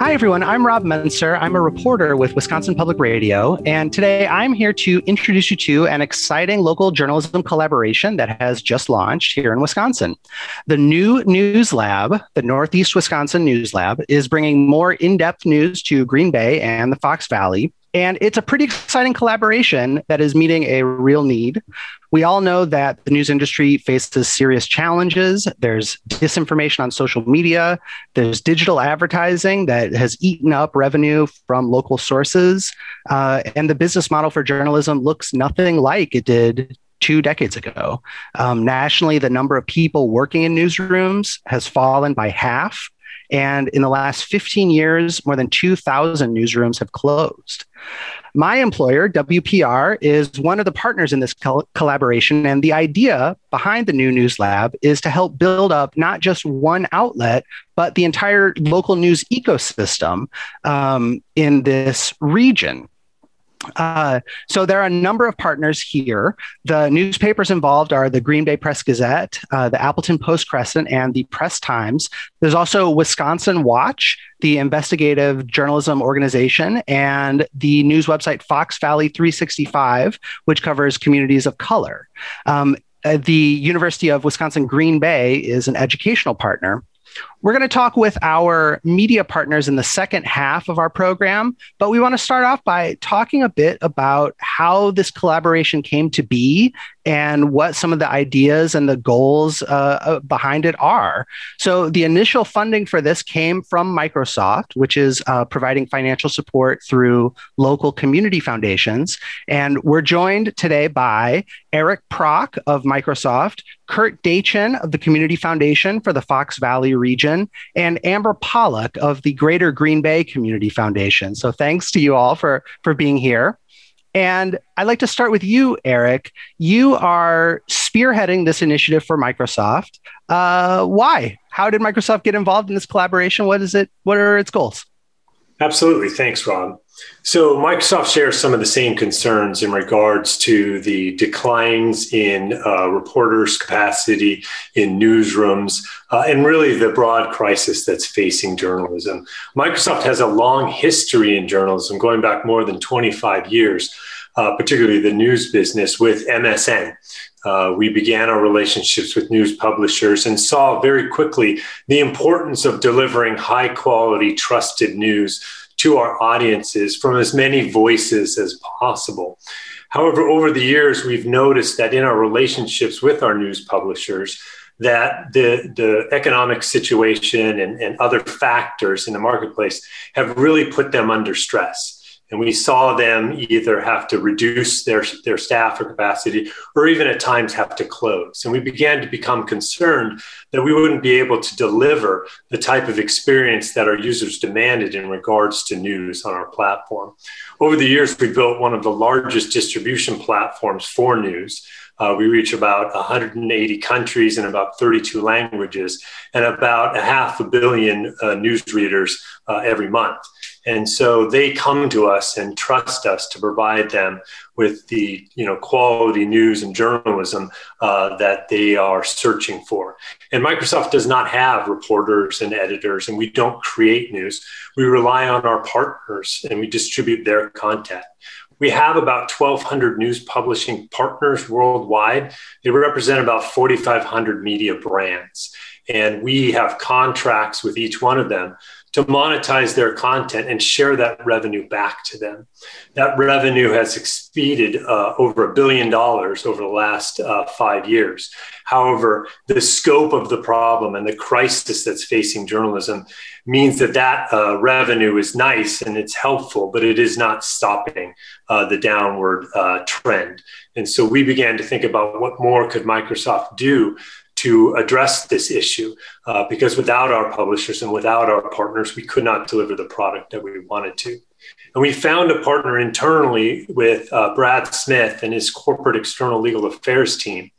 Hi, everyone. I'm Rob Mentzer. I'm a reporter with Wisconsin Public Radio. And today I'm here to introduce you to an exciting local journalism collaboration that has just launched here in Wisconsin. The new News Lab, the Northeast Wisconsin News Lab, is bringing more in-depth news to Green Bay and the Fox Valley. And it's a pretty exciting collaboration that is meeting a real need. We all know that the news industry faces serious challenges. There's disinformation on social media. There's digital advertising that has eaten up revenue from local sources. And the business model for journalism looks nothing like it did 2 decades ago. Nationally, the number of people working in newsrooms has fallen by half. And in the last 15 years, more than 2,000 newsrooms have closed. My employer, WPR, is one of the partners in this collaboration. And the idea behind the new News Lab is to help build up not just one outlet, but the entire local news ecosystem in this region. So there are a number of partners here. The newspapers involved are the Green Bay Press Gazette, the Appleton Post-Crescent, and the Press Times. There's also WisconsinWatch, the investigative journalism organization, and the news website Fox Valley 365, which covers communities of color. The University of Wisconsin Green Bay is an educational partner. We're going to talk with our media partners in the second half of our program, but we want to start off by talking a bit about how this collaboration came to be and what some of the ideas and the goals behind it are. So the initial funding for this came from Microsoft, which is providing financial support through local community foundations. And we're joined today by Eric Prock of Microsoft, Kurt Dachin of the Community Foundation for the Fox Valley region, and Amber Pollock of the Greater Green Bay Community Foundation. So thanks to you all for being here. And I'd like to start with you, Eric. You are spearheading this initiative for Microsoft. Why? How did Microsoft get involved in this collaboration? What is it? What are its goals? Absolutely. Thanks, Rob. So Microsoft shares some of the same concerns in regards to the declines in reporters' capacity in newsrooms and really the broad crisis that's facing journalism. Microsoft has a long history in journalism, going back more than 25 years, particularly the news business with MSN. We began our relationships with news publishers and saw very quickly the importance of delivering high quality, trusted news to our audiences from as many voices as possible. However, over the years, we've noticed that in our relationships with our news publishers, that the economic situation and other factors in the marketplace have really put them under stress. And we saw them either have to reduce their staff or capacity, or even at times have to close. And we began to become concerned that we wouldn't be able to deliver the type of experience that our users demanded in regards to news on our platform. Over the years, we built one of the largest distribution platforms for news. We reach about 180 countries in about 32 languages and about 500 million news readers every month. And so they come to us and trust us to provide them with the quality news and journalism that they are searching for. And Microsoft does not have reporters and editors, and we don't create news. We rely on our partners and we distribute their content. We have about 1,200 news publishing partners worldwide. They represent about 4,500 media brands. And we have contracts with each one of them to monetize their content and share that revenue back to them. That revenue has exceeded over $1 billion over the last 5 years. However, the scope of the problem and the crisis that's facing journalism means that revenue is nice and it's helpful, but it is not stopping the downward trend. And so we began to think about what more could Microsoft do to address this issue, because without our publishers and without our partners, we could not deliver the product that we wanted to. And we found a partner internally with Brad Smith and his corporate external legal affairs team,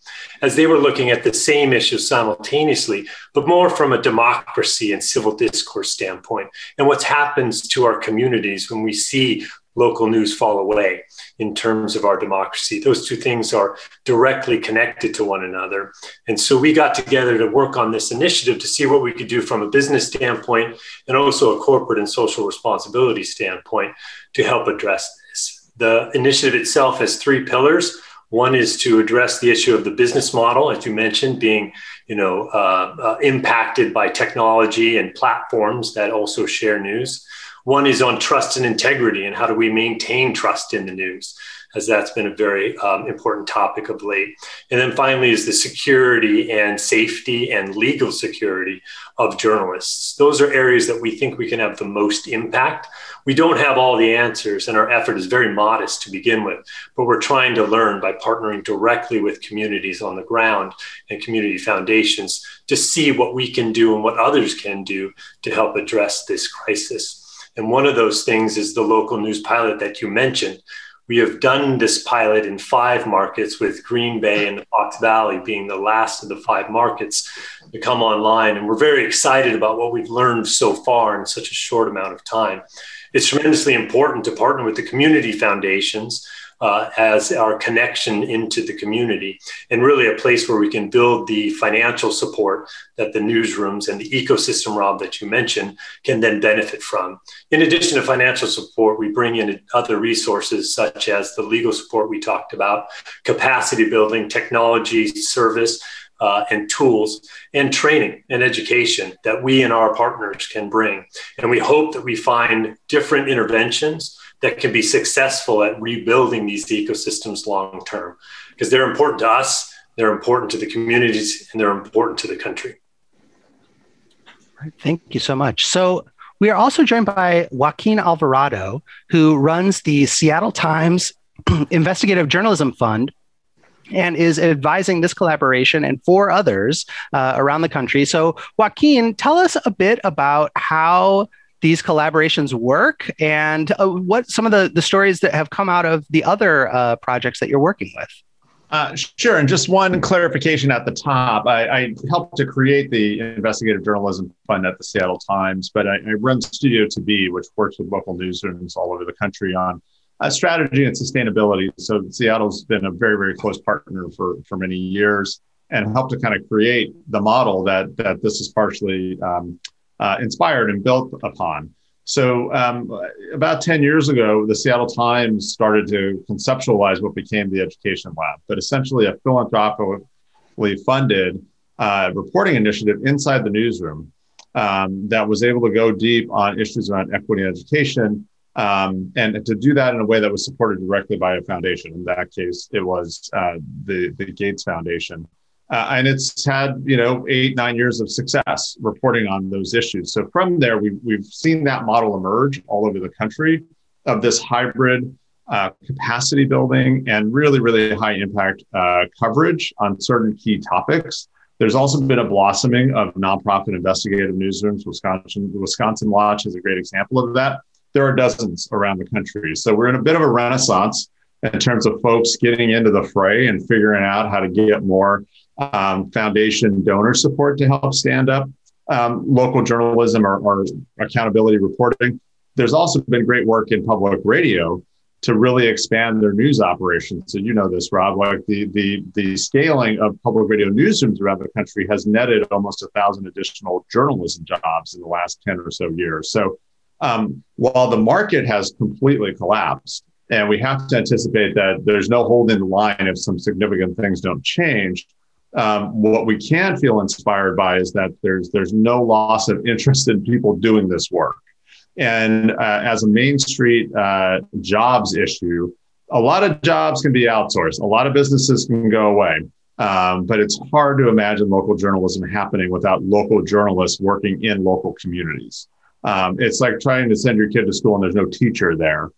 as they were looking at the same issues simultaneously, but more from a democracy and civil discourse standpoint, and what happens to our communities when we see local news fall away in terms of our democracy. Those two things are directly connected to one another. And so we got together to work on this initiative to see what we could do from a business standpoint and also a corporate and social responsibility standpoint to help address this. The initiative itself has three pillars. One is to address the issue of the business model, as you mentioned, being impacted by technology and platforms that also share news. One is on trust and integrity, and how do we maintain trust in the news, as that's been a very important topic of late. And then finally is the security and safety and legal security of journalists. Those are areas that we think we can have the most impact. We don't have all the answers, and our effort is very modest to begin with, but we're trying to learn by partnering directly with communities on the ground and community foundations to see what we can do and what others can do to help address this crisis. And one of those things is the local news pilot that you mentioned. We have done this pilot in 5 markets, with Green Bay and the Fox Valley being the last of the 5 markets to come online. And we're very excited about what we've learned so far in such a short amount of time. It's tremendously important to partner with the community foundations as our connection into the community, and really a place where we can build the financial support that the newsrooms and the ecosystem, Rob, that you mentioned, can then benefit from. In addition to financial support, we bring in other resources such as the legal support we talked about, capacity building, technology, service, and tools, and training and education that we and our partners can bring. And we hope that we find different interventions that can be successful at rebuilding these ecosystems long term, because they're important to us, they're important to the communities, and they're important to the country. Thank you so much. So we are also joined by Joaquin Alvarado, who runs the Seattle Times Investigative Journalism Fund and is advising this collaboration and 4 others around the country. So Joaquin, tell us a bit about how these collaborations work and what some of the stories that have come out of the other projects that you're working with. Sure. And just one clarification at the top. I helped to create the Investigative Journalism Fund at the Seattle Times, but I run Studio To Be, which works with local newsrooms all over the country on strategy and sustainability. So Seattle's been a very, very close partner for many years, and helped to kind of create the model that this is partially inspired and built upon. So about 10 years ago, the Seattle Times started to conceptualize what became the Education Lab, but essentially a philanthropically funded reporting initiative inside the newsroom that was able to go deep on issues around equity and education, and to do that in a way that was supported directly by a foundation. In that case, it was the Gates Foundation. And it's had, 8-9 years of success reporting on those issues. So from there, we've seen that model emerge all over the country of this hybrid capacity building and really, really high impact coverage on certain key topics. There's also been a blossoming of nonprofit investigative newsrooms. WisconsinWatch is a great example of that. There are dozens around the country. So we're in a bit of a renaissance in terms of folks getting into the fray and figuring out how to get more foundation donor support to help stand up local journalism or accountability reporting. There's also been great work in public radio to really expand their news operations. So you know this, Rob, like the scaling of public radio newsrooms around the country has netted almost 1,000 additional journalism jobs in the last 10 or so years. So while the market has completely collapsed, and we have to anticipate that there's no holding the line if some significant things don't change, what we can feel inspired by is that there's no loss of interest in people doing this work. And as a Main Street jobs issue, a lot of jobs can be outsourced. A lot of businesses can go away. But it's hard to imagine local journalism happening without local journalists working in local communities. It's like trying to send your kid to school and there's no teacher there.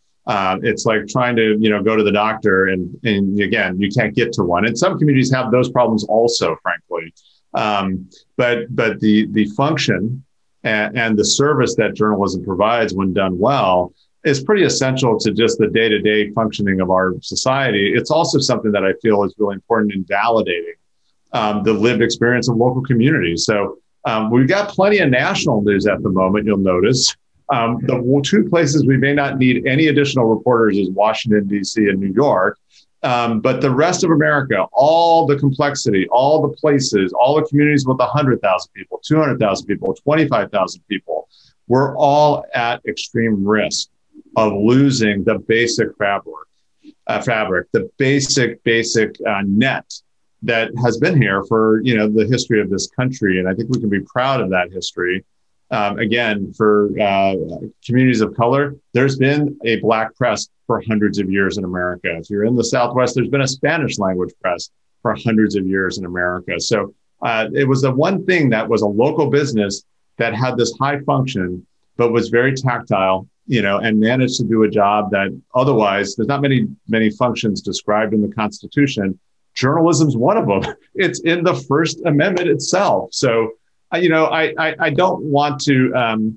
It's like trying to, go to the doctor and again, you can't get to one. And some communities have those problems also, frankly. But the function and the service that journalism provides when done well is pretty essential to just the day-to-day functioning of our society. It's also something that I feel is really important in validating the lived experience of local communities. So we've got plenty of national news at the moment, you'll notice. The two places we may not need any additional reporters is Washington, D.C. and New York. But the rest of America, all the complexity, all the places, all the communities with 100,000 people, 200,000 people, 25,000 people, we're all at extreme risk of losing the basic fabric, the basic net that has been here for, the history of this country. And I think we can be proud of that history. Again, for communities of color, there's been a Black press for hundreds of years in America. If you're in the Southwest, there's been a Spanish language press for hundreds of years in America. So it was the one thing that was a local business that had this high function, but was very tactile, and managed to do a job that otherwise there's not many functions described in the Constitution. Journalism's one of them. It's in the First Amendment itself. So, I don't want to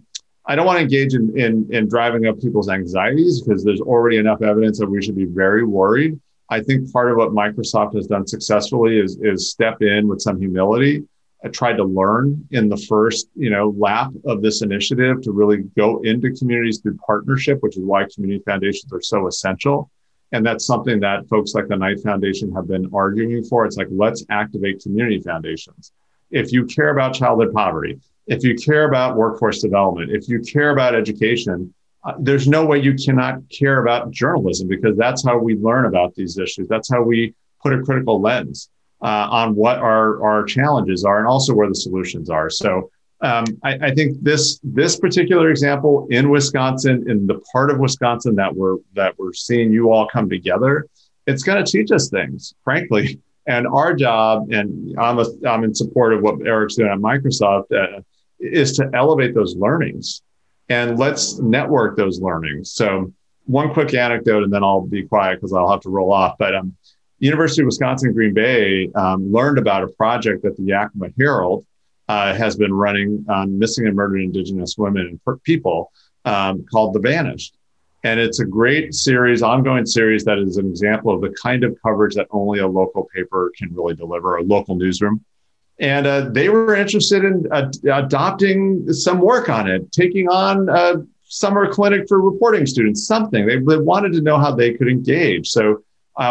engage in driving up people's anxieties, because there's already enough evidence that we should be very worried. I think part of what Microsoft has done successfully is step in with some humility. I tried to learn in the first, lap of this initiative to really go into communities through partnership, which is why community foundations are so essential. And that's something that folks like the Knight Foundation have been arguing for. It's like, let's activate community foundations. If you care about childhood poverty, if you care about workforce development, if you care about education, there's no way you cannot care about journalism, because that's how we learn about these issues. That's how we put a critical lens on what our challenges are and also where the solutions are. So I think this particular example in Wisconsin, in the part of Wisconsin that we're seeing you all come together, it's going to teach us things, frankly. And our job, and I'm in support of what Eric's doing at Microsoft, is to elevate those learnings, and let's network those learnings. So one quick anecdote, and then I'll be quiet because I'll have to roll off. But University of Wisconsin-Green Bay learned about a project that the Yakima Herald has been running on missing and murdered Indigenous women and people called The Vanished. And it's a great series, ongoing series, that is an example of the kind of coverage that only a local paper can really deliver, a local newsroom. And they were interested in adopting some work on it, taking on a summer clinic for reporting students, something. They wanted to know how they could engage. So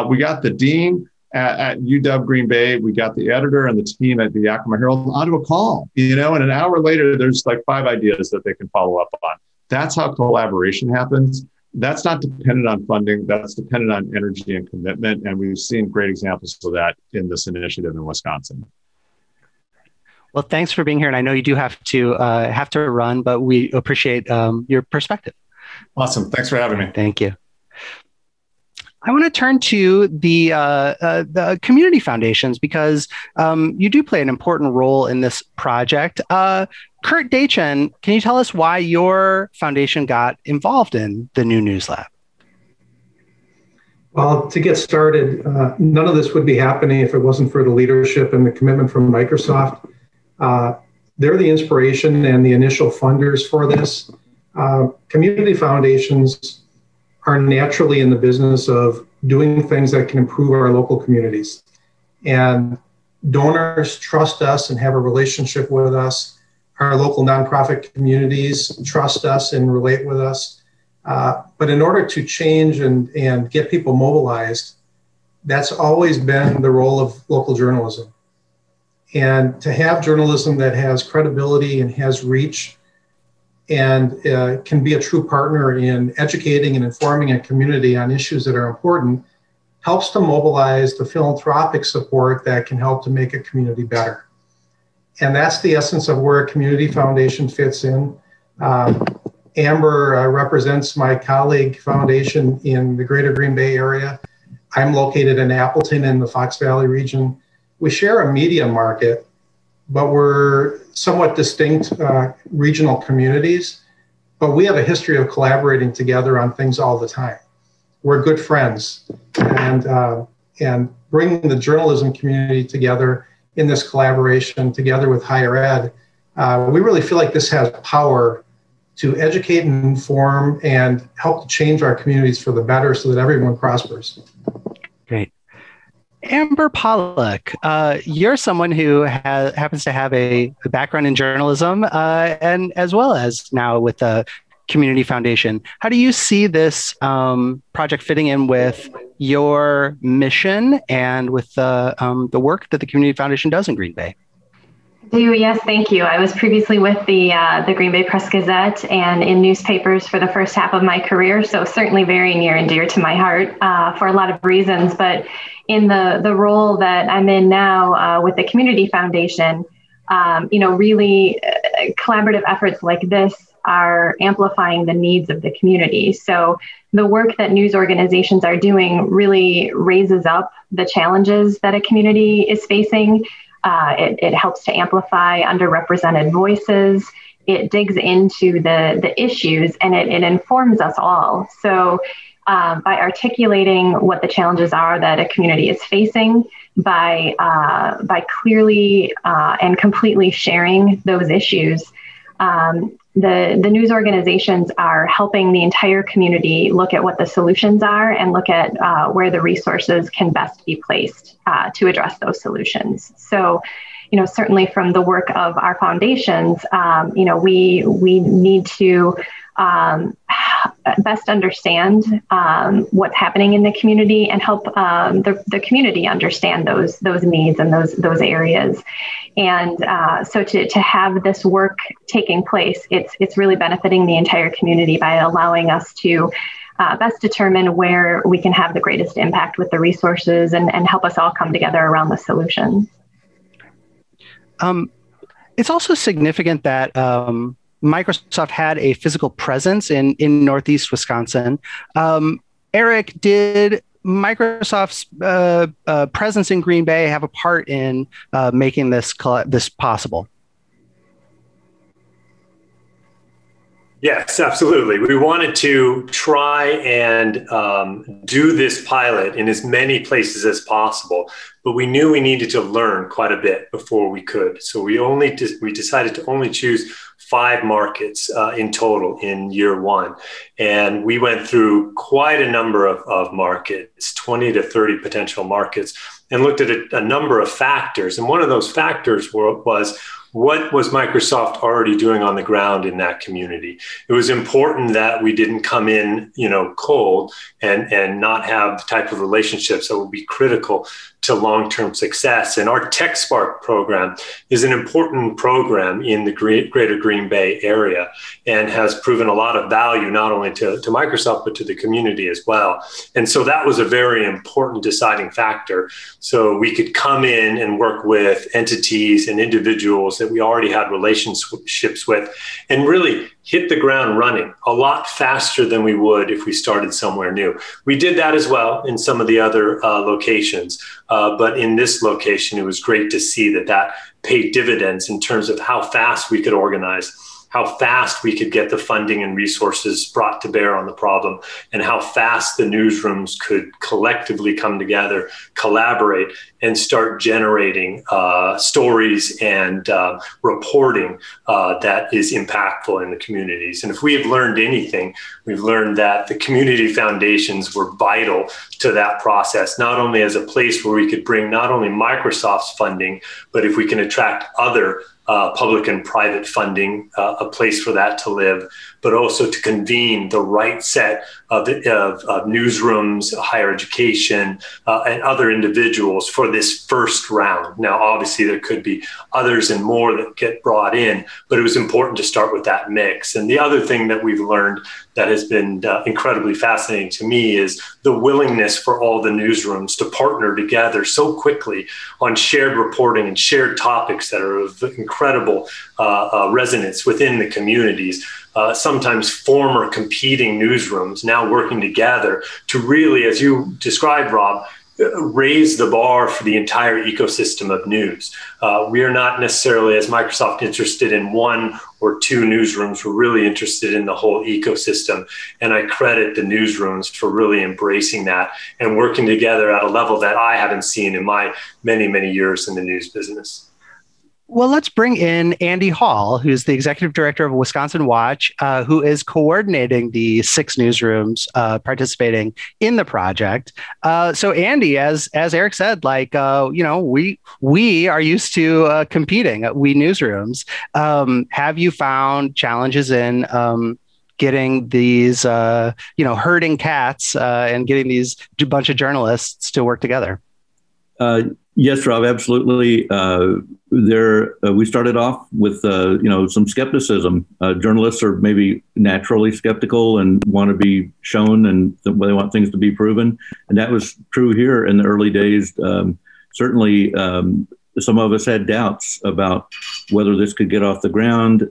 we got the dean at UW Green Bay, we got the editor and the team at the Yakima Herald onto a call, and an hour later, there's like 5 ideas that they can follow up on. That's how collaboration happens. That's not dependent on funding. That's dependent on energy and commitment. And we've seen great examples of that in this initiative in Wisconsin. Well, thanks for being here. And I know you do have to run, but we appreciate your perspective. Awesome. Thanks for having me. Thank you. I want to turn to the community foundations, because you do play an important role in this project. Kurt Dachin, can you tell us why your foundation got involved in the new News Lab? Well, to get started, none of this would be happening if it wasn't for the leadership and the commitment from Microsoft. They're the inspiration and the initial funders for this. Community foundations are naturally in the business of doing things that can improve our local communities. And donors trust us and have a relationship with us. Our local nonprofit communities trust us and relate with us. But in order to change and get people mobilized, that's always been the role of local journalism. And to have journalism that has credibility and has reach and can be a true partner in educating and informing a community on issues that are important helps to mobilize the philanthropic support that can help to make a community better. And that's the essence of where a community foundation fits in. Amber represents my colleague foundation in the greater Green Bay area. I'm located in Appleton in the Fox Valley region. We share a media market, but we're somewhat distinct regional communities, but we have a history of collaborating together on things all the time. We're good friends, and bringing the journalism community together in this collaboration together with higher ed, we really feel like this has power to educate and inform and help to change our communities for the better so that everyone prospers. Great. Amber Pollock, you're someone who happens to have a background in journalism, and as well as now with the Community Foundation. How do you see this project fitting in with your mission and with the work that the Community Foundation does in Green Bay? Yes, thank you. I was previously with the Green Bay Press Gazette and in newspapers for the first half of my career, so certainly very near and dear to my heart for a lot of reasons. But in the role that I'm in now with the Community Foundation, really collaborative efforts like this are amplifying the needs of the community. So the work that news organizations are doing really raises up the challenges that a community is facing. It helps to amplify underrepresented voices. It digs into the issues, and it informs us all. So by articulating what the challenges are that a community is facing, by clearly and completely sharing those issues, the news organizations are helping the entire community look at what the solutions are and look at where the resources can best be placed to address those solutions. So, certainly from the work of our foundations, we need to best understand what's happening in the community and help the community understand those needs and those areas. And so to have this work taking place, it's really benefiting the entire community by allowing us to best determine where we can have the greatest impact with the resources and help us all come together around the solution. It's also significant that Microsoft had a physical presence in Northeast Wisconsin. Eric, did Microsoft's presence in Green Bay have a part in making this possible? Yes, absolutely. We wanted to try and do this pilot in as many places as possible, but we knew we needed to learn quite a bit before we could. So we decided to only choose 5 markets in total in year 1. And we went through quite a number of markets, 20 to 30 potential markets, and looked at a number of factors. And one of those factors was what was Microsoft already doing on the ground in that community? It was important that we didn't come in, cold and not have the type of relationships that would be critical to long-term success. And our TechSpark program is an important program in the greater Green Bay area and has proven a lot of value, not only to Microsoft, but to the community as well. And so that was a very important deciding factor. So we could come in and work with entities and individuals that we already had relationships with and really hit the ground running a lot faster than we would if we started somewhere new. We did that as well in some of the other locations, but in this location, it was great to see that paid dividends in terms of how fast we could organize, how fast we could get the funding and resources brought to bear on the problem, and how fast the newsrooms could collectively come together, collaborate, and start generating stories and reporting that is impactful in the communities. And if we have learned anything, we've learned that the community foundations were vital to that process, not only as a place where we could bring not only Microsoft's funding, but if we can attract other public and private funding, a place for that to live, but also to convene the right set of newsrooms, higher education, and other individuals for this first round. Now, obviously, there could be others and more that get brought in, but it was important to start with that mix. And the other thing that we've learned that has been incredibly fascinating to me is the willingness for all the newsrooms to partner together so quickly on shared reporting and shared topics that are of incredible resonance within the communities. Sometimes former competing newsrooms now working together to really, as you described, Rob, raise the bar for the entire ecosystem of news. We are not necessarily, as Microsoft, interested in 1 or 2 newsrooms. We're really interested in the whole ecosystem. And I credit the newsrooms for really embracing that and working together at a level that I haven't seen in my many, many years in the news business. Well, let's bring in Andy Hall, who's the executive director of WisconsinWatch, who is coordinating the 6 newsrooms participating in the project. So, Andy, as Eric said, we are used to competing. We newsrooms. Have you found challenges in getting these, herding cats and getting these bunch of journalists to work together? Yes, Rob, absolutely. We started off with, some skepticism. Journalists are maybe naturally skeptical and want to be shown, and they want things to be proven. And that was true here in the early days. Certainly, some of us had doubts about whether this could get off the ground.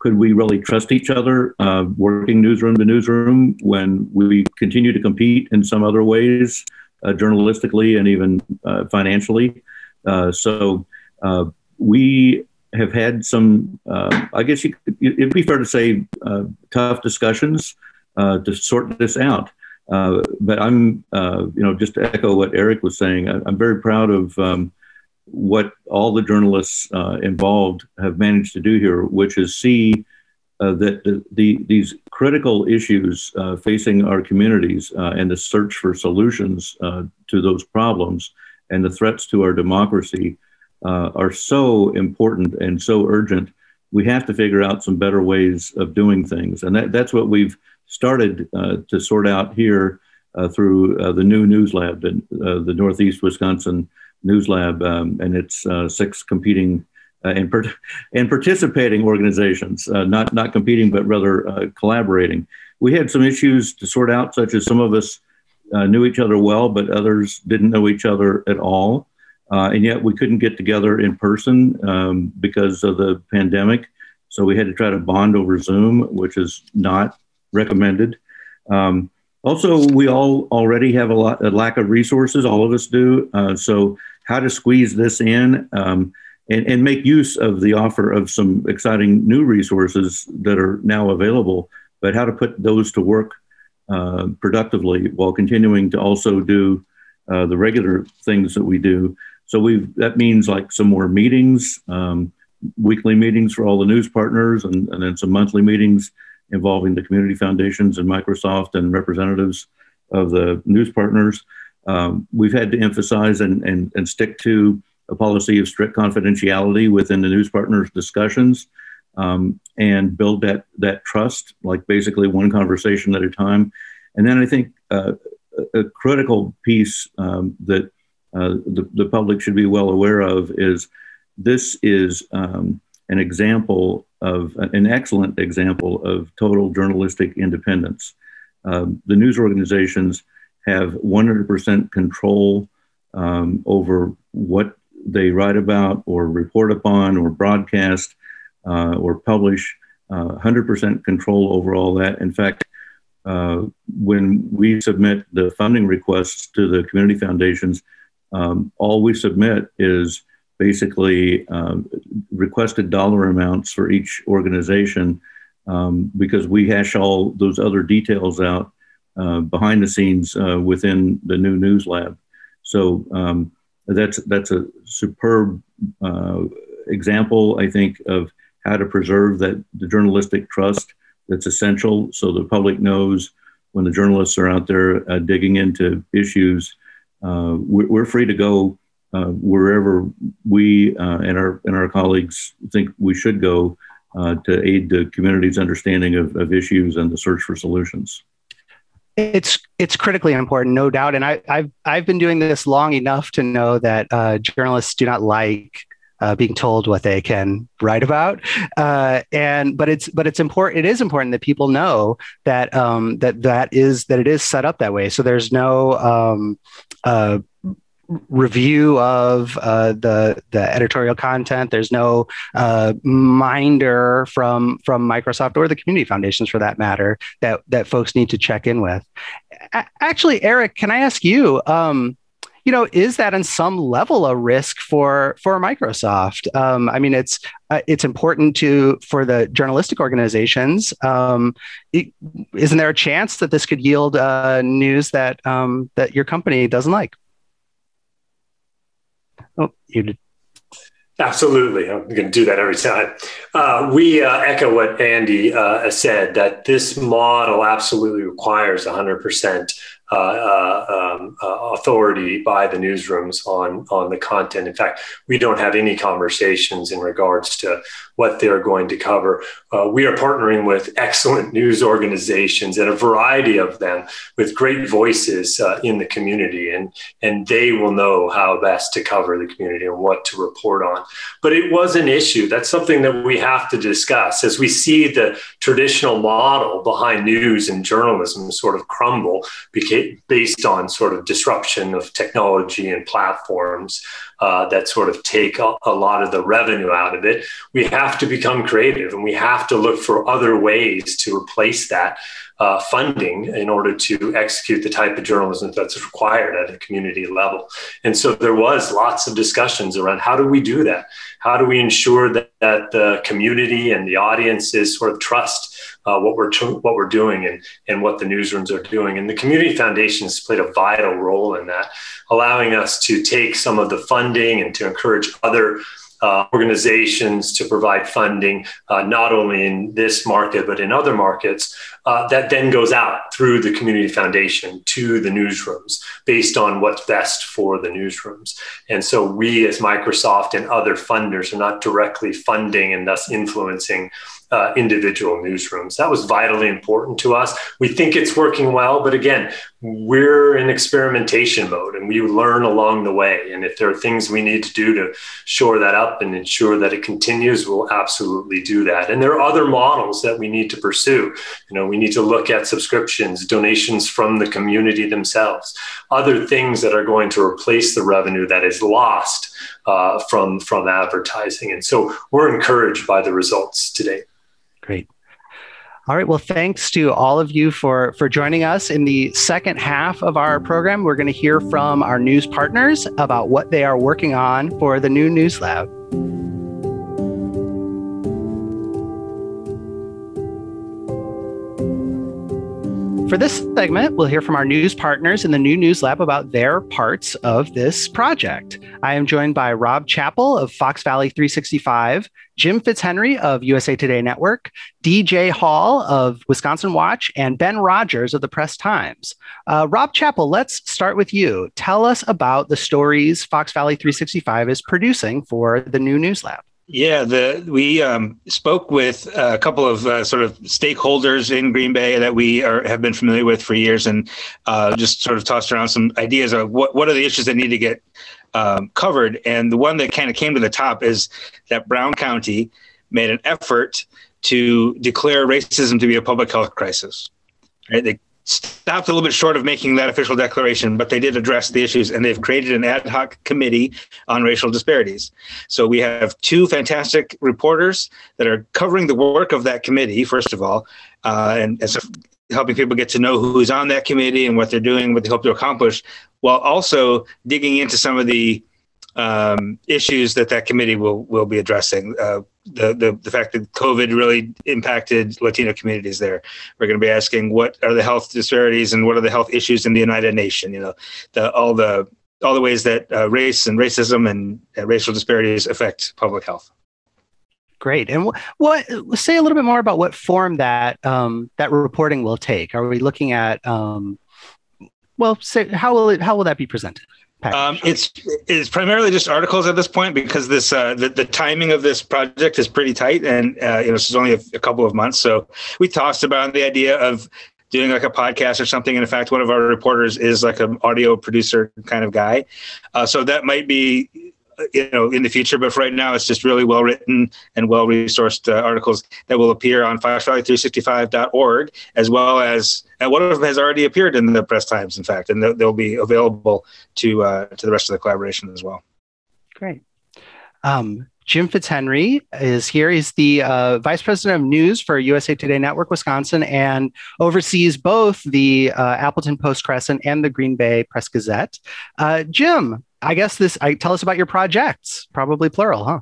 Could we really trust each other working newsroom to newsroom when we continue to compete in some other ways? Journalistically and even financially. So we have had some, I guess it'd be fair to say, tough discussions to sort this out. But I'm, just to echo what Eric was saying, I'm very proud of what all the journalists involved have managed to do here, which is see that these critical issues facing our communities and the search for solutions to those problems and the threats to our democracy are so important and so urgent. We have to figure out some better ways of doing things. And that's what we've started to sort out here through the new News Lab, the Northeast Wisconsin News Lab, and its 6 competing and participating organizations, not competing, but rather collaborating. We had some issues to sort out, such as some of us knew each other well, but others didn't know each other at all. And yet we couldn't get together in person because of the pandemic. So we had to try to bond over Zoom, which is not recommended. Also, we all already have a lack of resources, all of us do. So how to squeeze this in and make use of the offer of some exciting new resources that are now available, but how to put those to work productively while continuing to also do the regular things that we do. So that means like some more meetings, weekly meetings for all the news partners, and then some monthly meetings involving the community foundations and Microsoft and representatives of the news partners. We've had to emphasize and stick to a policy of strict confidentiality within the news partners' discussions, and build that trust, like basically one conversation at a time. And then I think a critical piece that the public should be well aware of is this is an excellent example of total journalistic independence. The news organizations have 100% control over what they write about or report upon or broadcast or publish, 100% control over all that. In fact, when we submit the funding requests to the community foundations, all we submit is basically requested dollar amounts for each organization because we hash all those other details out behind the scenes within the new News Lab. So that's a superb example, I think, of how to preserve the journalistic trust that's essential, so the public knows when the journalists are out there digging into issues, we're free to go wherever we and our colleagues think we should go to aid the community's understanding of issues and the search for solutions. It's critically important, no doubt. And I've been doing this long enough to know that journalists do not like being told what they can write about. But it's important. It is important that people know that that it is set up that way. So there's no review of the editorial content. There's no minder from Microsoft or the community foundations, for that matter, that folks need to check in with. Actually, Eric, can I ask you? Is that in some level a risk for Microsoft? I mean, it's important for the journalistic organizations. Isn't there a chance that this could yield news that your company doesn't like? Oh, you did. Absolutely. I'm going to do that every time. We echo what Andy said, that this model absolutely requires 100% authority by the newsrooms on the content. In fact, we don't have any conversations in regards to what they're going to cover. We are partnering with excellent news organizations, and a variety of them with great voices in the community, and they will know how best to cover the community and what to report on. But it was an issue. That's something that we have to discuss as we see the traditional model behind news and journalism sort of crumble based on sort of disruption of technology and platforms that sort of take a lot of the revenue out of it. We have to become creative, and we have to look for other ways to replace that funding in order to execute the type of journalism that's required at a community level. And so there was lots of discussions around how do we do that? How do we ensure that the community and the audiences sort of trust what we're doing and what the newsrooms are doing? And the Community Foundation has played a vital role in that, allowing us to take some of the funding and to encourage other organizations to provide funding, not only in this market, but in other markets, that then goes out through the Community Foundation to the newsrooms based on what's best for the newsrooms. And so we as Microsoft and other funders are not directly funding and thus influencing individual newsrooms. That was vitally important to us. We think it's working well, but again, we're in experimentation mode and we learn along the way. And if there are things we need to do to shore that up and ensure that it continues, we'll absolutely do that. And there are other models that we need to pursue. We need to look at subscriptions, donations from the community themselves, other things that are going to replace the revenue that is lost from advertising. And so we're encouraged by the results today. Great. All right. Well, thanks to all of you for joining us. In the second half of our program, we're going to hear from our news partners about what they are working on for the new News Lab. For this segment, we'll hear from our news partners in the new News Lab about their parts of this project. I am joined by Rob Chappell of Fox Valley 365, Jim Fitzhenry of USA Today Network, DJ Hall of WisconsinWatch, and Ben Rogers of the Press-Times. Rob Chappell, let's start with you. Tell us about the stories Fox Valley 365 is producing for the new News Lab. Yeah, we spoke with a couple of sort of stakeholders in Green Bay that we have been familiar with for years, and just sort of tossed around some ideas of what are the issues that need to get covered. And the one that kind of came to the top is that Brown County made an effort to declare racism to be a public health crisis. Right? They stopped a little bit short of making that official declaration, but they did address the issues, and they've created an ad hoc committee on racial disparities. So we have two fantastic reporters that are covering the work of that committee, first of all, and so helping people get to know who's on that committee and what they're doing, what they hope to accomplish, while also digging into some of the issues that committee will be addressing. The fact that COVID really impacted Latino communities there. We're going to be asking what are the health disparities and what are the health issues in the United Nations. All the ways that race and racism and racial disparities affect public health. Great. And say a little bit more about what form that reporting will take. Are we looking at how will that be presented? It's primarily just articles at this point because this the timing of this project is pretty tight, and this is only a couple of months. So we tossed about the idea of doing like a podcast or something. And in fact, one of our reporters is like an audio producer kind of guy. So that might be in the future, but for right now, it's just really well written and well resourced articles that will appear on foxvalley365.org, as well as one of them has already appeared in the Press-Times, in fact, and they'll be available to the rest of the collaboration as well. Great. Jim Fitzhenry is here. He's the Vice President of News for USA Today Network Wisconsin and oversees both the Appleton Post-Crescent and the Green Bay Press-Gazette. Jim, I guess tell us about your projects, probably plural, huh?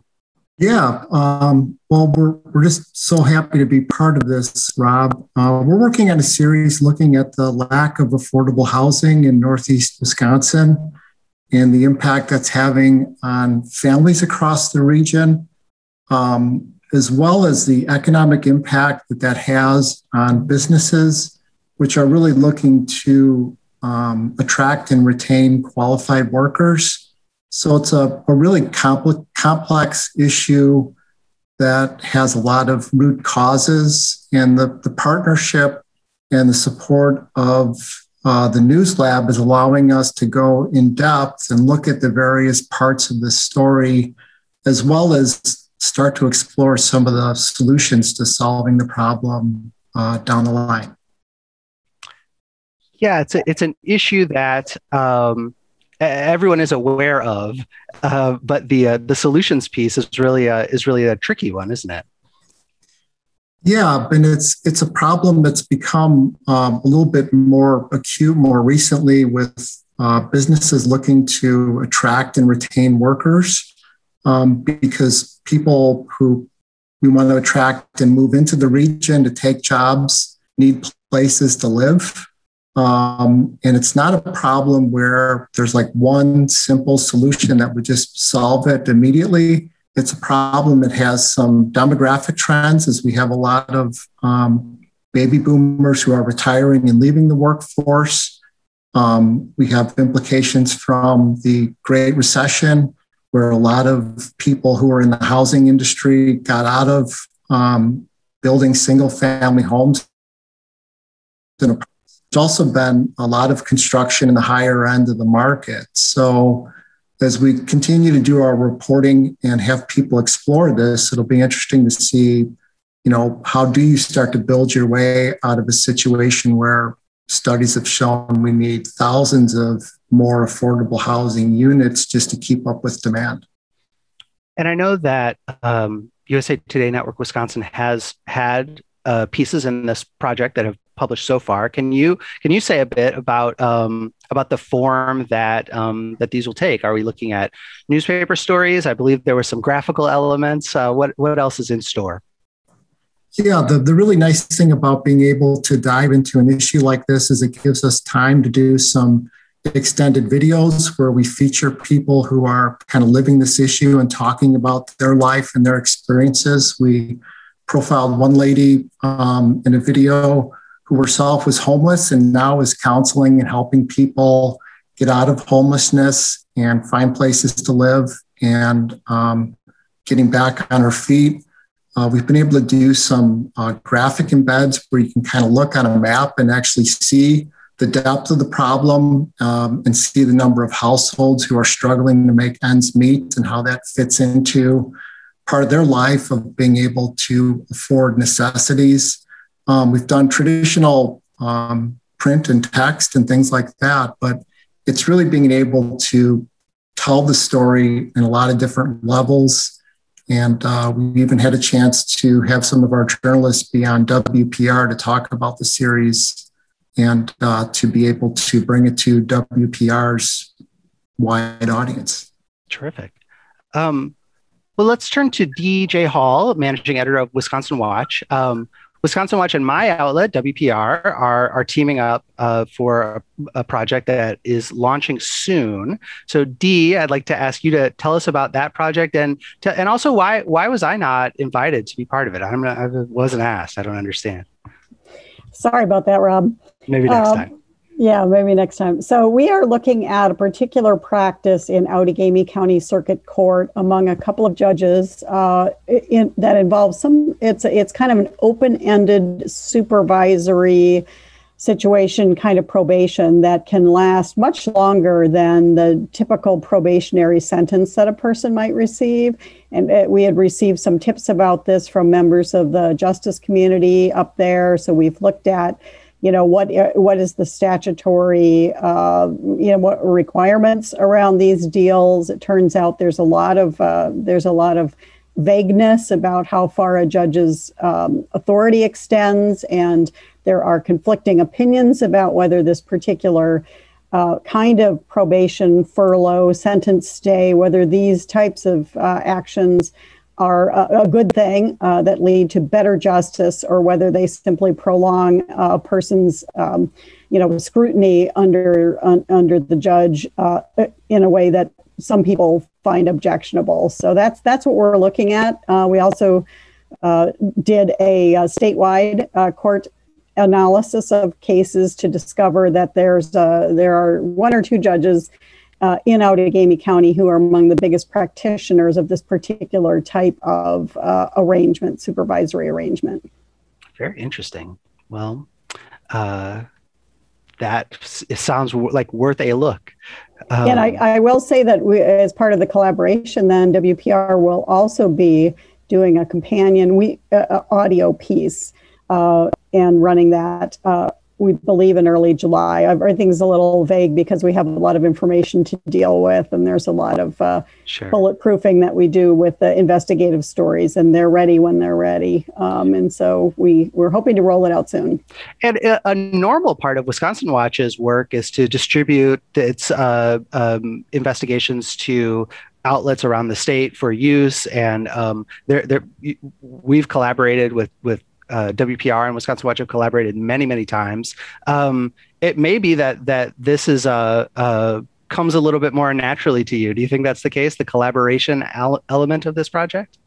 Yeah. Well, we're just so happy to be part of this, Rob. We're working on a series looking at the lack of affordable housing in Northeast Wisconsin and the impact that's having on families across the region, as well as the economic impact that has on businesses, which are really looking to attract and retain qualified workers. So it's a really complex issue that has a lot of root causes, and the partnership and the support of the News Lab is allowing us to go in depth and look at the various parts of the story, as well as start to explore some of the solutions to solving the problem down the line. Yeah, it's an issue that everyone is aware of, but the solutions piece is really a tricky one, isn't it? Yeah, and it's a problem that's become a little bit more acute more recently with businesses looking to attract and retain workers, because people who we want to attract and move into the region to take jobs need places to live. And it's not a problem where there's like one simple solution that would just solve it immediately. It's a problem that has some demographic trends, as we have a lot of baby boomers who are retiring and leaving the workforce. We have implications from the Great Recession, where a lot of people who are in the housing industry got out of building single-family homes. There's also been a lot of construction in the higher end of the market. So as we continue to do our reporting and have people explore this, it'll be interesting to see, how do you start to build your way out of a situation where studies have shown we need thousands of more affordable housing units just to keep up with demand. And I know that USA Today Network Wisconsin has had pieces in this project that have published so far. Can you say a bit about the form that that these will take? Are we looking at newspaper stories? I believe there were some graphical elements. What else is in store? Yeah, the really nice thing about being able to dive into an issue like this is it gives us time to do some extended videos where we feature people who are kind of living this issue and talking about their life and their experiences. We profiled one lady in a video who herself was homeless and now is counseling and helping people get out of homelessness and find places to live and getting back on her feet. We've been able to do some graphic embeds where you can kind of look on a map and actually see the depth of the problem and see the number of households who are struggling to make ends meet and how that fits into part of their life of being able to afford necessities. We've done traditional print and text and things like that, but it's really being able to tell the story in a lot of different levels. And we even had a chance to have some of our journalists be on WPR to talk about the series and to be able to bring it to WPR's wide audience. Terrific. Well, let's turn to DJ Hall, managing editor of WisconsinWatch. WisconsinWatch and my outlet, WPR, are teaming up for a project that is launching soon. So, Dee, I'd like to ask you to tell us about that project and also why was I not invited to be part of it? I wasn't asked. I don't understand. Sorry about that, Rob. Maybe next time. Yeah, maybe next time. So we are looking at a particular practice in Outagamie County Circuit Court among a couple of judges that involves it's kind of an open-ended supervisory situation, kind of probation that can last much longer than the typical probationary sentence that a person might receive. And we had received some tips about this from members of the justice community up there. So we've looked at what is the statutory, what requirements around these deals. It turns out there's a lot of vagueness about how far a judge's authority extends, and there are conflicting opinions about whether this particular kind of probation, furlough, sentence stay, whether these types of actions are a good thing that lead to better justice, or whether they simply prolong a person's, scrutiny under the judge in a way that some people find objectionable. So that's what we're looking at. We also did a statewide court analysis of cases to discover that there are one or two judges in Outagamie County who are among the biggest practitioners of this particular type of arrangement, supervisory arrangement. Very interesting. Well, that sounds like worth a look. And I will say that as part of the collaboration, then WPR will also be doing a companion audio piece and running that. We believe in early July. Everything's a little vague because we have a lot of information to deal with, and there's a lot of bulletproofing that we do with the investigative stories, and they're ready when they're ready. And so we're hoping to roll it out soon. And a normal part of WisconsinWatch's work is to distribute its investigations to outlets around the state for use. And we've collaborated with WPR and Wisconsin Watch have collaborated many, many times. It may be that this is comes a little bit more naturally to you. Do you think that's the case, the collaboration element of this project?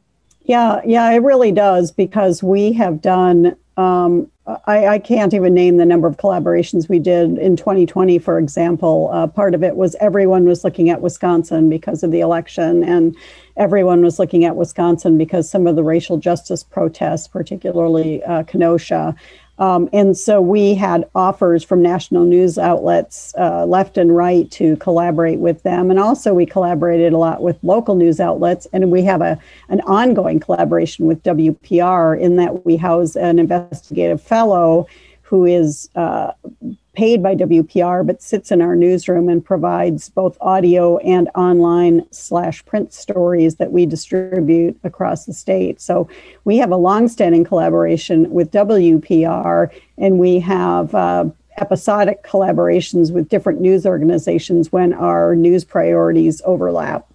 Yeah, it really does, because we have done, I can't even name the number of collaborations we did in 2020, for example. Part of it was everyone was looking at Wisconsin because of the election, and everyone was looking at Wisconsin because some of the racial justice protests, particularly Kenosha. And so we had offers from national news outlets left and right to collaborate with them. And also we collaborated a lot with local news outlets. And we have an ongoing collaboration with WPR in that we house an investigative fellow who is paid by WPR, but sits in our newsroom and provides both audio and online/print stories that we distribute across the state. So we have a longstanding collaboration with WPR, and we have episodic collaborations with different news organizations when our news priorities overlap.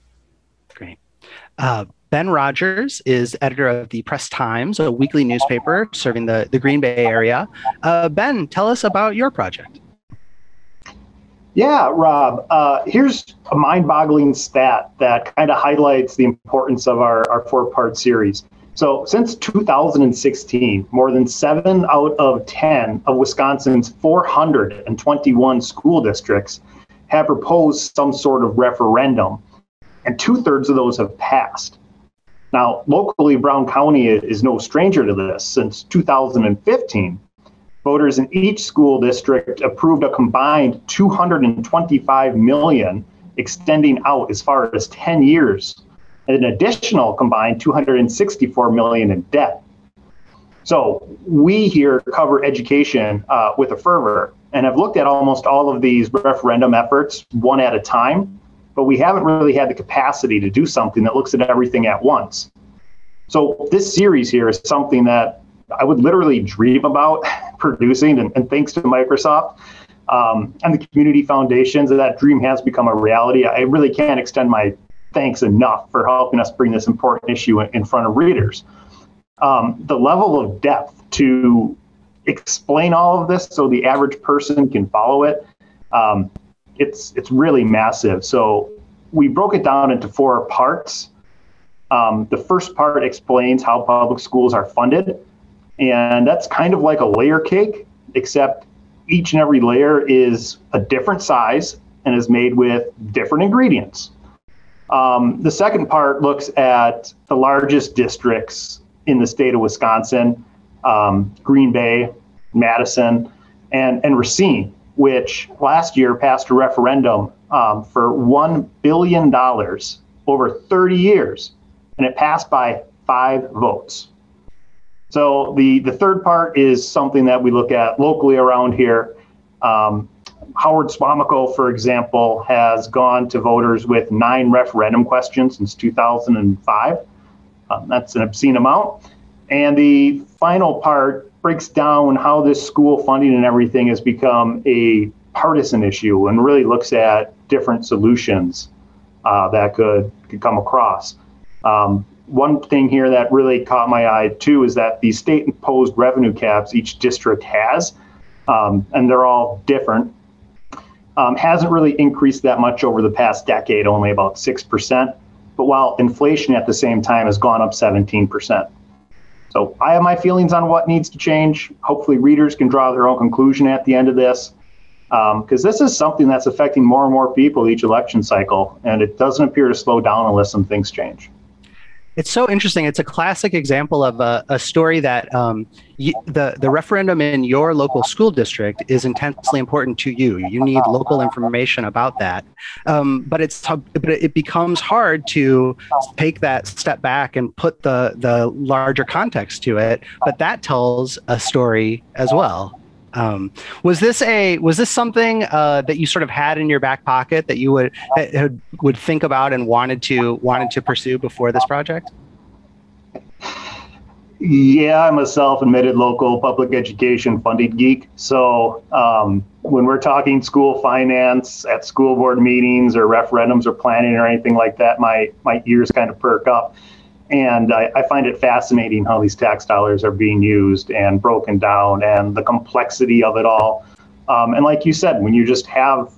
Great. Ben Rogers is editor of the Press-Times, a weekly newspaper serving the Green Bay area. Ben, tell us about your project. Yeah, Rob, here's a mind-boggling stat that kind of highlights the importance of our four-part series. So since 2016, more than 7 out of 10 of Wisconsin's 421 school districts have proposed some sort of referendum, and 2/3 of those have passed. Now, locally, Brown County is no stranger to this. Since 2015, voters in each school district approved a combined $225 million, extending out as far as 10 years, and an additional combined $264 million in debt. So we here cover education with a fervor, and have looked at almost all of these referendum efforts one at a time, but we haven't really had the capacity to do something that looks at everything at once. So this series here is something that I would literally dream about producing, and thanks to Microsoft and the community foundations, that dream has become a reality. I really can't extend my thanks enough for helping us bring this important issue in front of readers. The level of depth to explain all of this so the average person can follow it, it's really massive. So we broke it down into 4 parts. The first part explains how public schools are funded. And that's kind of like a layer cake, except each and every layer is a different size and is made with different ingredients. The second part looks at the largest districts in the state of Wisconsin, Green Bay, Madison, and Racine, which last year passed a referendum for $1 billion over 30 years, and it passed by 5 votes. So the third part is something that we look at locally around here. Howard Swamico, for example, has gone to voters with 9 referendum questions since 2005. That's an obscene amount. And the final part breaks down how this school funding and everything has become a partisan issue, and really looks at different solutions that could come across. One thing here that really caught my eye too is that the state imposed revenue caps each district has, and they're all different, hasn't really increased that much over the past decade, only about 6%. But while inflation at the same time has gone up 17%. So I have my feelings on what needs to change. Hopefully readers can draw their own conclusion at the end of this. because this is something that's affecting more and more people each election cycle, and it doesn't appear to slow down unless some things change. It's so interesting. It's a classic example of a story that the referendum in your local school district is intensely important to you. You need local information about that, but it becomes hard to take that step back and put the larger context to it. But that tells a story as well. Was this something that you sort of had in your back pocket that you would think about and wanted to pursue before this project? Yeah, I'm a self-admitted local public education funding geek. So when we're talking school finance at school board meetings or referendums or planning or anything like that, my ears kind of perk up. And I find it fascinating how these tax dollars are being used and broken down and the complexity of it all. And like you said, when you just have,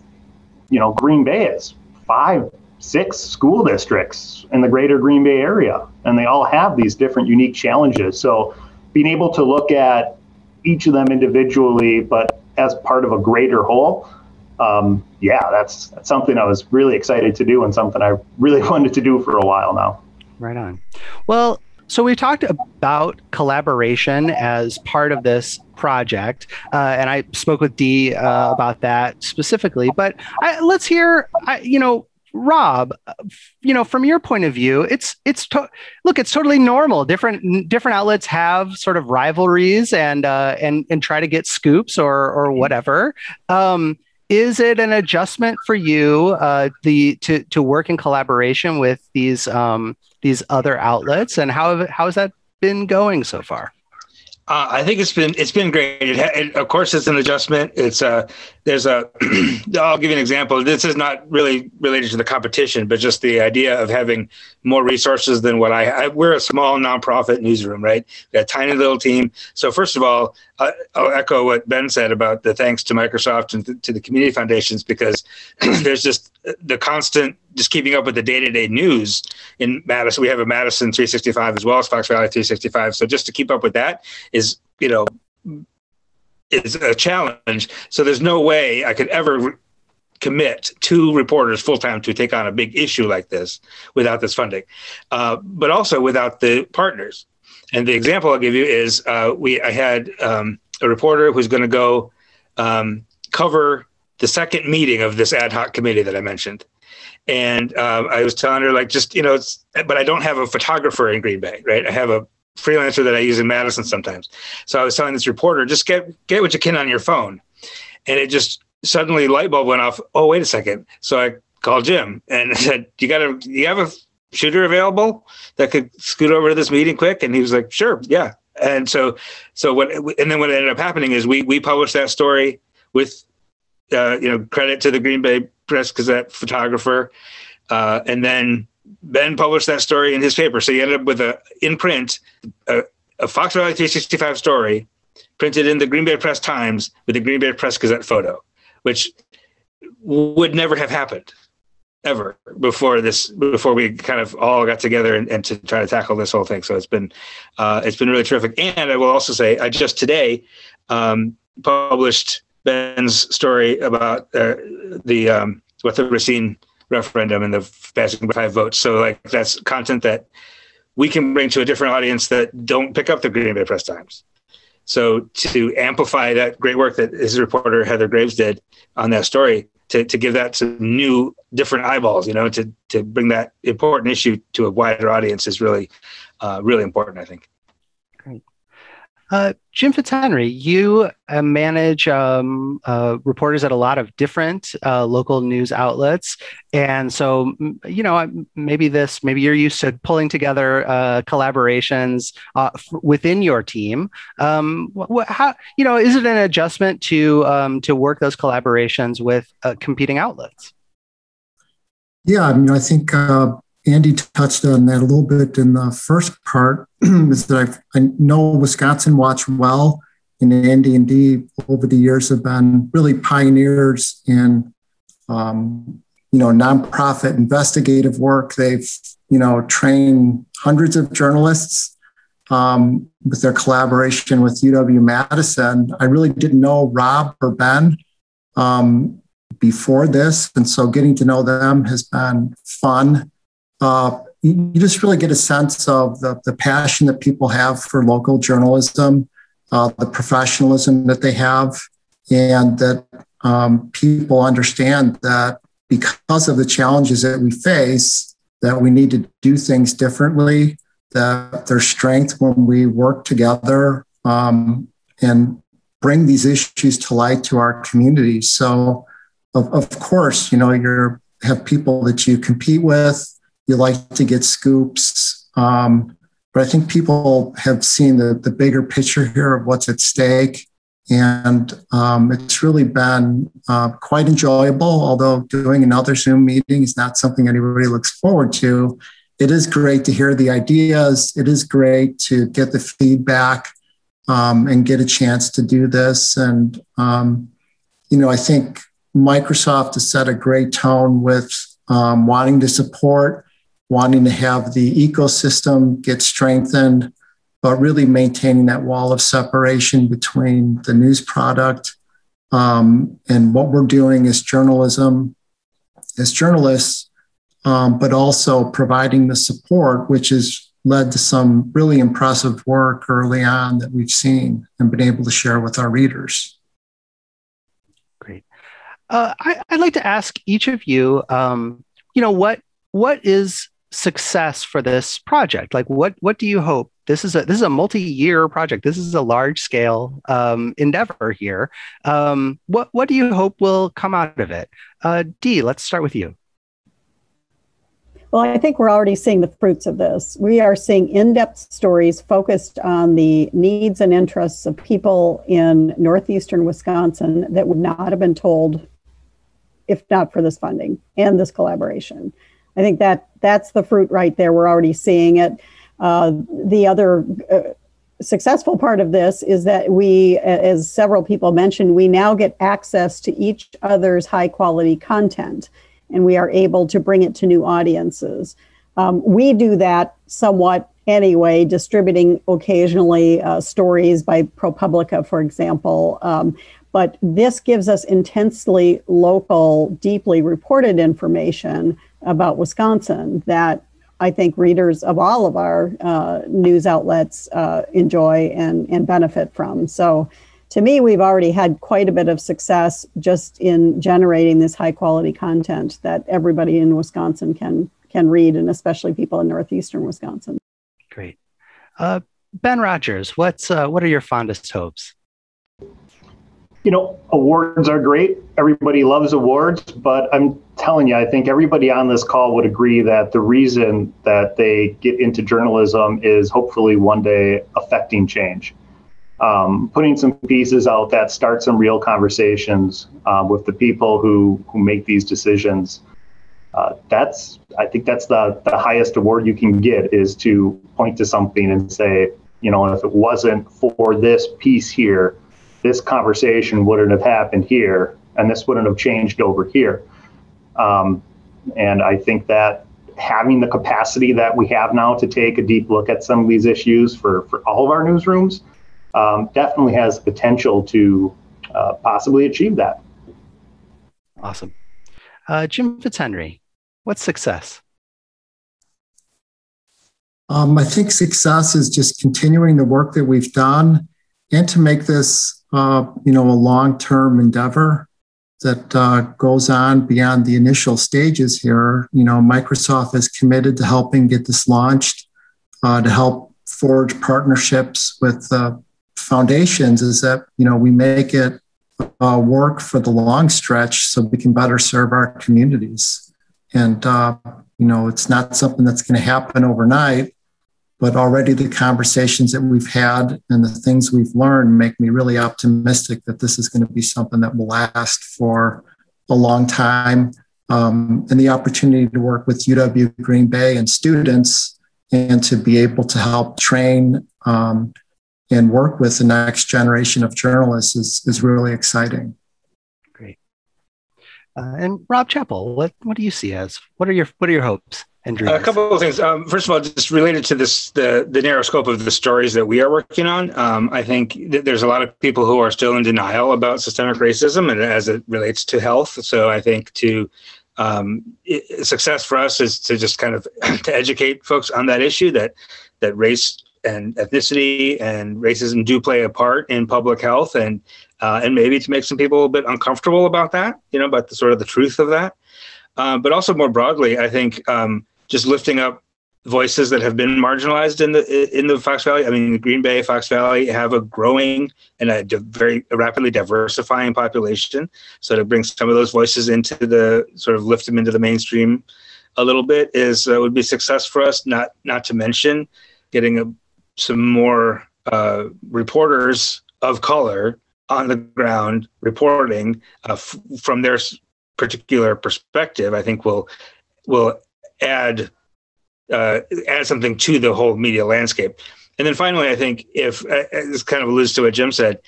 Green Bay is 5-6 school districts in the greater Green Bay area, and they all have these different unique challenges. So being able to look at each of them individually, but as part of a greater whole, that's something I was really excited to do and something I really wanted to do for a while now. Right on. Well, so we talked about collaboration as part of this project, and I spoke with Dee about that specifically. But let's hear, Rob, from your point of view, it's totally normal. Different outlets have sort of rivalries and try to get scoops or whatever. Is it an adjustment for you to work in collaboration with these other outlets, and how has that been going so far? I think it's been great. Of course, it's an adjustment. I'll give you an example. This is not really related to the competition, but just the idea of having more resources than what we're a small nonprofit newsroom, right? We've got a tiny little team. So first of all, I'll echo what Ben said about the thanks to Microsoft and to the community foundations, because there's just the constant, just keeping up with the day-to-day news in Madison. We have a Madison 365 as well as Fox Valley 365. So just to keep up with that is a challenge. So there's no way I could ever commit 2 reporters full-time to take on a big issue like this without this funding, but also without the partners. And the example I'll give you is I had a reporter who's going to go cover the second meeting of this ad hoc committee that I mentioned. And I was telling her, but I don't have a photographer in Green Bay, right? I have a freelancer that I use in Madison sometimes. So I was telling this reporter, just get what you can on your phone. And it just suddenly light bulb went off. Oh, wait a second. So I called Jim and I said, you have a shooter available that could scoot over to this meeting quick? And he was like, sure. Yeah. And so what ended up happening is we published that story with, credit to the Green Bay Press Gazette photographer. And then Ben published that story in his paper. So he ended up with in print, a Fox Valley 365 story printed in the Green Bay Press Times with the Green Bay Press Gazette photo, which would never have happened ever before we kind of all got together and to try to tackle this whole thing. So it's been really terrific. And I will also say, I just today published Ben's story about the Racine referendum and the passing by 5 votes. So that's content that we can bring to a different audience that don't pick up the Green Bay Press Times. So to amplify that great work that his reporter Heather Graves did on that story, to give that to new, different eyeballs, to bring that important issue to a wider audience is really, really important, I think. Great. Jim Fitzhenry, you manage reporters at a lot of different local news outlets. And so, maybe you're used to pulling together collaborations within your team. How, is it an adjustment to work those collaborations with competing outlets? Yeah, I think Andy touched on that a little bit in the first part, is that I know WisconsinWatch well, and Andy and Dee over the years have been really pioneers in, nonprofit investigative work. They've, trained hundreds of journalists with their collaboration with UW-Madison. I really didn't know Rob or Ben before this. And so getting to know them has been fun. You just really get a sense of the passion that people have for local journalism, the professionalism that they have, and that people understand that because of the challenges that we face, that we need to do things differently, that there's strength when we work together and bring these issues to light to our communities. So, of course, you have people that you compete with, you like to get scoops, but I think people have seen the bigger picture here of what's at stake. And it's really been quite enjoyable, although doing another Zoom meeting is not something anybody looks forward to. It is great to hear the ideas. It is great to get the feedback and get a chance to do this. And, I think Microsoft has set a great tone with wanting to support, wanting to have the ecosystem get strengthened, but really maintaining that wall of separation between the news product and what we're doing as journalism, as journalists, but also providing the support, which has led to some really impressive work early on that we've seen and been able to share with our readers. Great. I'd like to ask each of you, what is success for this project? Like, what do you hope? This is a multi-year project. This is a large-scale endeavor here. What do you hope will come out of it? Dee, let's start with you. Well, I think we're already seeing the fruits of this. We are seeing in-depth stories focused on the needs and interests of people in northeastern Wisconsin that would not have been told if not for this funding and this collaboration. I think that's the fruit right there. We're already seeing it. The other successful part of this is that we, as several people mentioned, we now get access to each other's high quality content, and we are able to bring it to new audiences. We do that somewhat anyway, distributing occasionally stories by ProPublica, for example. But this gives us intensely local, deeply reported information about Wisconsin that I think readers of all of our news outlets enjoy and benefit from. So to me, we've already had quite a bit of success just in generating this high quality content that everybody in Wisconsin can read, and especially people in northeastern Wisconsin. Great. Ben Rogers, what are your fondest hopes? Awards are great. Everybody loves awards, but I'm telling you, I think everybody on this call would agree that the reason that they get into journalism is hopefully one day affecting change. Putting some pieces out that start some real conversations with the people who make these decisions. I think that's the highest award you can get, is to point to something and say, if it wasn't for this piece here, this conversation wouldn't have happened here, and this wouldn't have changed over here. And I think that having the capacity that we have now to take a deep look at some of these issues for all of our newsrooms definitely has the potential to possibly achieve that. Awesome. Jim Fitzhenry, what's success? I think success is just continuing the work that we've done and to make this a long-term endeavor that goes on beyond the initial stages here. Microsoft is committed to helping get this launched, to help forge partnerships with foundations, is that, we make it work for the long stretch so we can better serve our communities. And, it's not something that's going to happen overnight, but already the conversations that we've had and the things we've learned make me really optimistic that this is going to be something that will last for a long time. And the opportunity to work with UW Green Bay and students and to be able to help train and work with the next generation of journalists is really exciting. Great. And Rob Chappell, what do you see as, what are your hopes? and dreams? A couple of things. First of all, just related to this, the narrow scope of the stories that we are working on. I think that there's a lot of people who are still in denial about systemic racism and as it relates to health. So I think success for us is to just kind of to educate folks on that issue, that race and ethnicity and racism do play a part in public health, and maybe to make some people a bit uncomfortable about that, about the truth of that. But also more broadly, I think just lifting up voices that have been marginalized in the Fox Valley. I mean, the Green Bay, Fox Valley have a growing and a very rapidly diversifying population. So to bring some of those voices into the lift them into the mainstream a little bit would be success for us. Not to mention getting some more reporters of color on the ground reporting from their particular perspective. I think will add something to the whole media landscape. And then finally, I think if this kind of alludes to what Jim said,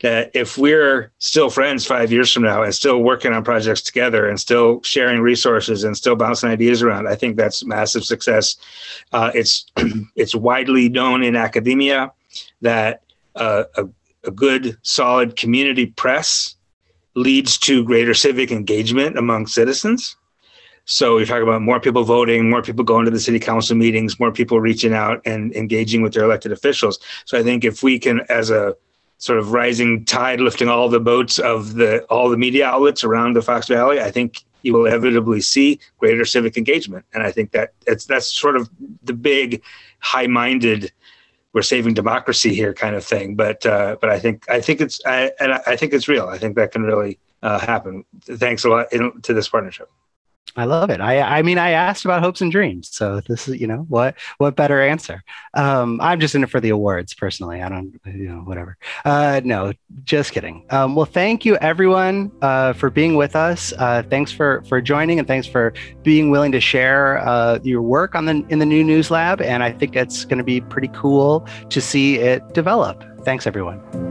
that if we're still friends 5 years from now and still working on projects together and still sharing resources and still bouncing ideas around, I think that's massive success. It's widely known in academia that a good, solid community press leads to greater civic engagement among citizens. So you're talking about more people voting, more people going to the city council meetings, more people reaching out and engaging with their elected officials. So I think if we can, as a sort of rising tide lifting all the boats of all the media outlets around the Fox Valley, I think you will inevitably see greater civic engagement. And I think that's sort of the big, high-minded, we're saving democracy here kind of thing. But I think it's real. I think that can really happen. Thanks a lot to this partnership. I love it. I mean, I asked about hopes and dreams. So this is, what better answer? I'm just in it for the awards personally. I don't, whatever. No, just kidding. Well, thank you everyone for being with us. Thanks for joining, and thanks for being willing to share your work in the new News Lab. And I think it's going to be pretty cool to see it develop. Thanks everyone.